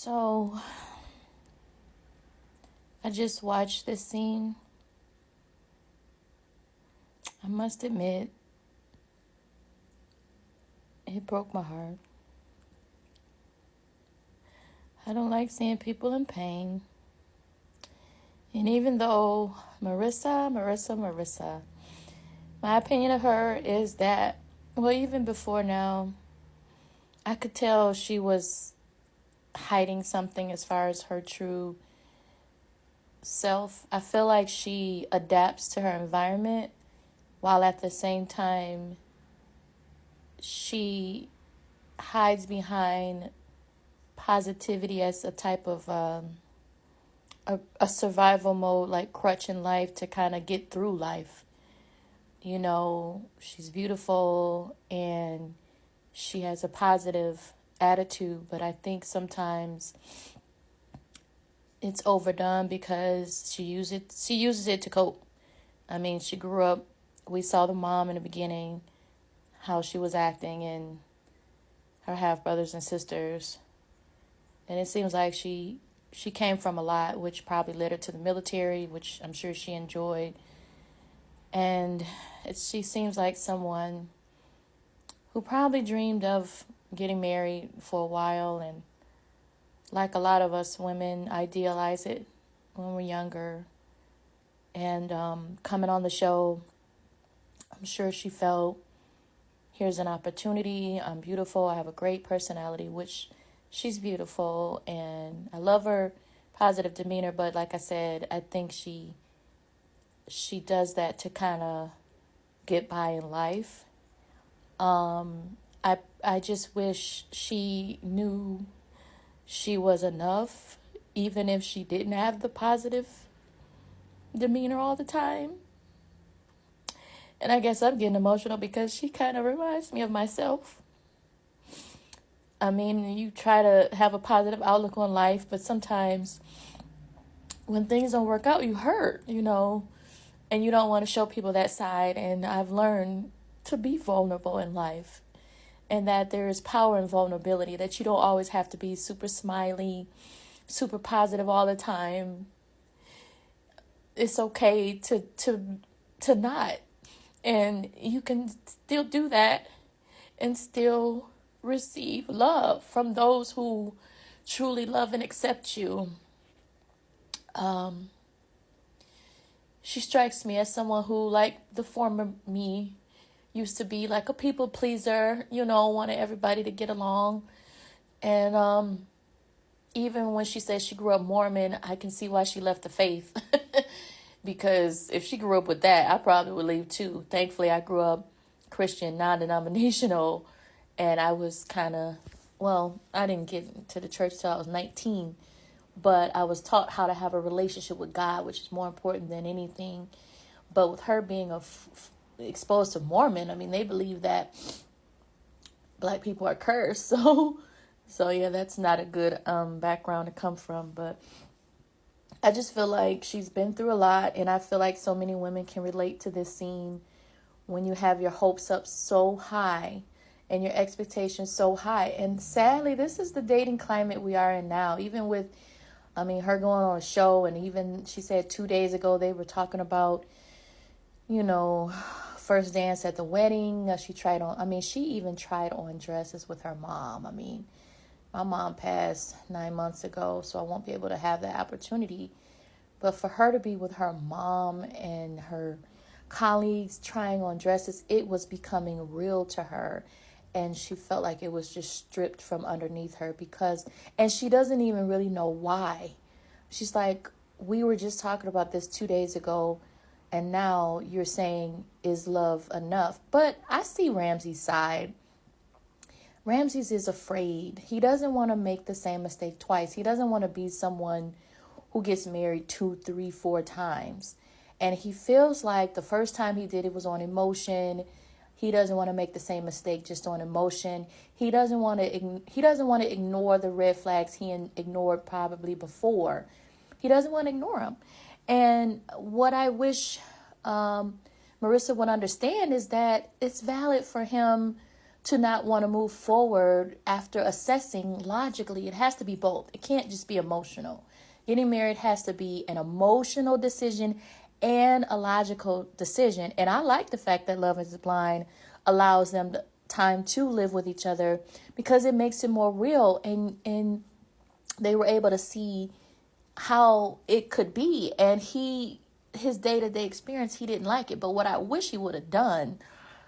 So I just watched this scene. I must admit, it broke my heart. I don't like seeing people in pain. And even though Marissa, my opinion of her is that, well, even before now, I could tell she was hiding something as far as her true self. I feel like she adapts to her environment while at the same time she hides behind positivity as a type of a survival mode, like crutch in life to kind of get through life. You know, she's beautiful and she has a positive attitude, but I think sometimes it's overdone because she uses it to cope. I mean, she grew up, we saw the mom in the beginning, how she was acting, and her half brothers and sisters. And it seems like she came from a lot, which probably led her to the military, which I'm sure she enjoyed. And she seems like someone who probably dreamed of getting married for a while. And like a lot of us women, idealize it when we're younger. And coming on the show, I'm sure she felt, here's an opportunity. I'm beautiful. I have a great personality, which she's beautiful. And I love her positive demeanor. But like I said, I think she does that to kind of get by in life. I just wish she knew she was enough, even if she didn't have the positive demeanor all the time. And I guess I'm getting emotional because she kind of reminds me of myself. I mean, you try to have a positive outlook on life, but sometimes when things don't work out, you hurt, and you don't want to show people that side. And I've learned to be vulnerable in life, and that there is power in vulnerability, that you don't always have to be super smiley, super positive all the time. It's okay to not. And you can still do that and still receive love from those who truly love and accept you. She strikes me as someone who, like the former me, used to be like a people pleaser, wanted everybody to get along. And even when she says she grew up Mormon, I can see why she left the faith. Because if she grew up with that, I probably would leave too. Thankfully, I grew up Christian, non-denominational, and I was I didn't get to the church till I was 19, but I was taught how to have a relationship with God, which is more important than anything. But with her being exposed to Mormon, I mean, they believe that black people are cursed. So yeah, that's not a good background to come from. But I just feel like she's been through a lot, and I feel like so many women can relate to this scene when you have your hopes up so high and your expectations so high. And sadly, this is the dating climate we are in now. Even with, her going on a show, and even she said 2 days ago they were talking about, first dance at the wedding. She even tried on dresses with her mom. My mom passed 9 months ago, so I won't be able to have that opportunity. But for her to be with her mom and her colleagues trying on dresses, it was becoming real to her. And she felt like it was just stripped from underneath her and she doesn't even really know why. She's like, we were just talking about this 2 days ago, and now you're saying, is love enough? But I see Ramsey's side. Ramses is afraid. He doesn't want to make the same mistake twice. He doesn't want to be someone who gets married 2, 3, 4 times. And he feels like the first time he did it was on emotion. He doesn't want to make the same mistake just on emotion. He doesn't want to ignore the red flags he ignored probably before. He doesn't want to ignore them. And what I wish Marissa would understand is that it's valid for him to not want to move forward after assessing logically. It has to be both. It can't just be emotional. Getting married has to be an emotional decision and a logical decision. And I like the fact that Love is Blind allows them the time to live with each other, because it makes it more real, and they were able to see how it could be. And his day-to-day experience, he didn't like it. But what I wish he would have done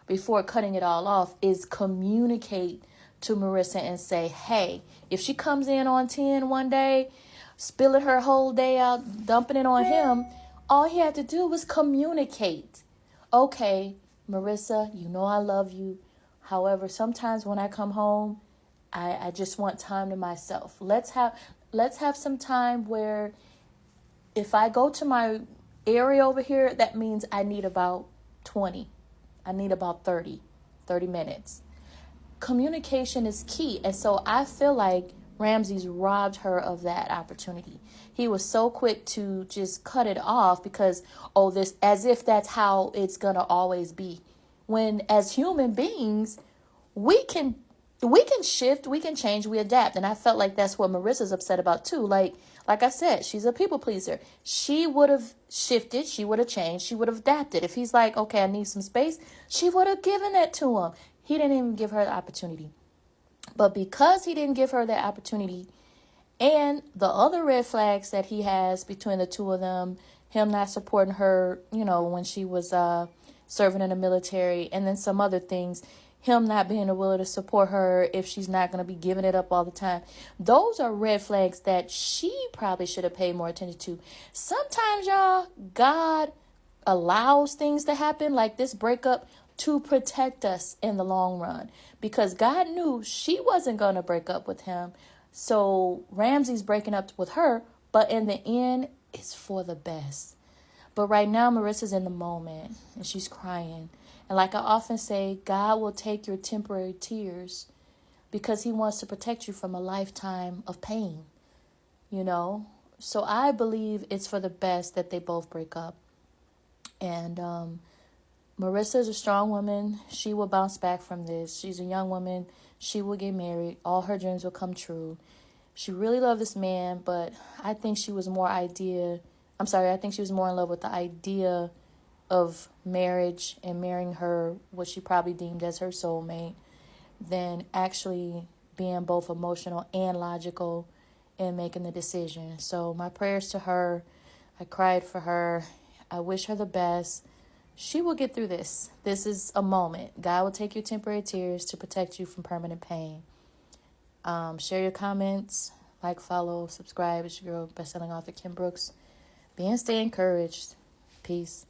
before cutting it all off is communicate to Marissa and say, hey, if she comes in on 10 one day, spilling her whole day out, dumping it on him, all he had to do was communicate. Okay, Marissa, you know I love you. However, sometimes when I come home, I just want time to myself. Let's have some time where if I go to my area over here, that means I need about 20. I need about 30 minutes. Communication is key. And so I feel like Ramses robbed her of that opportunity. He was so quick to just cut it off because, this, as if that's how it's going to always be. When as human beings, we can shift, we can change, we adapt. And I felt like that's what Marissa's upset about too. Like I said, she's a people pleaser. She would have shifted, she would have changed, she would have adapted. If he's like, okay, I need some space, she would have given it to him. He didn't even give her the opportunity. But because he didn't give her that opportunity, and the other red flags that he has between the two of them, him not supporting her, when she was serving in the military, and then some other things, him not being willing to support her if she's not going to be giving it up all the time. Those are red flags that she probably should have paid more attention to. Sometimes, y'all, God allows things to happen like this breakup to protect us in the long run, because God knew she wasn't going to break up with him. So Ramsey's breaking up with her, but in the end, it's for the best. But right now, Marissa's in the moment and she's crying. And like I often say, God will take your temporary tears because he wants to protect you from a lifetime of pain, So I believe it's for the best that they both break up. And Marissa is a strong woman. She will bounce back from this. She's a young woman. She will get married. All her dreams will come true. She really loved this man, but I think she was more I think she was more in love with the idea of marriage and marrying her, what she probably deemed as her soulmate, than actually being both emotional and logical in making the decision. So my prayers to her. I cried for her. I wish her the best. She will get through this. This is a moment. God will take your temporary tears to protect you from permanent pain. Share your comments, like, follow, subscribe. It's your girl, bestselling author Kim Brooks. Be and stay encouraged. Peace.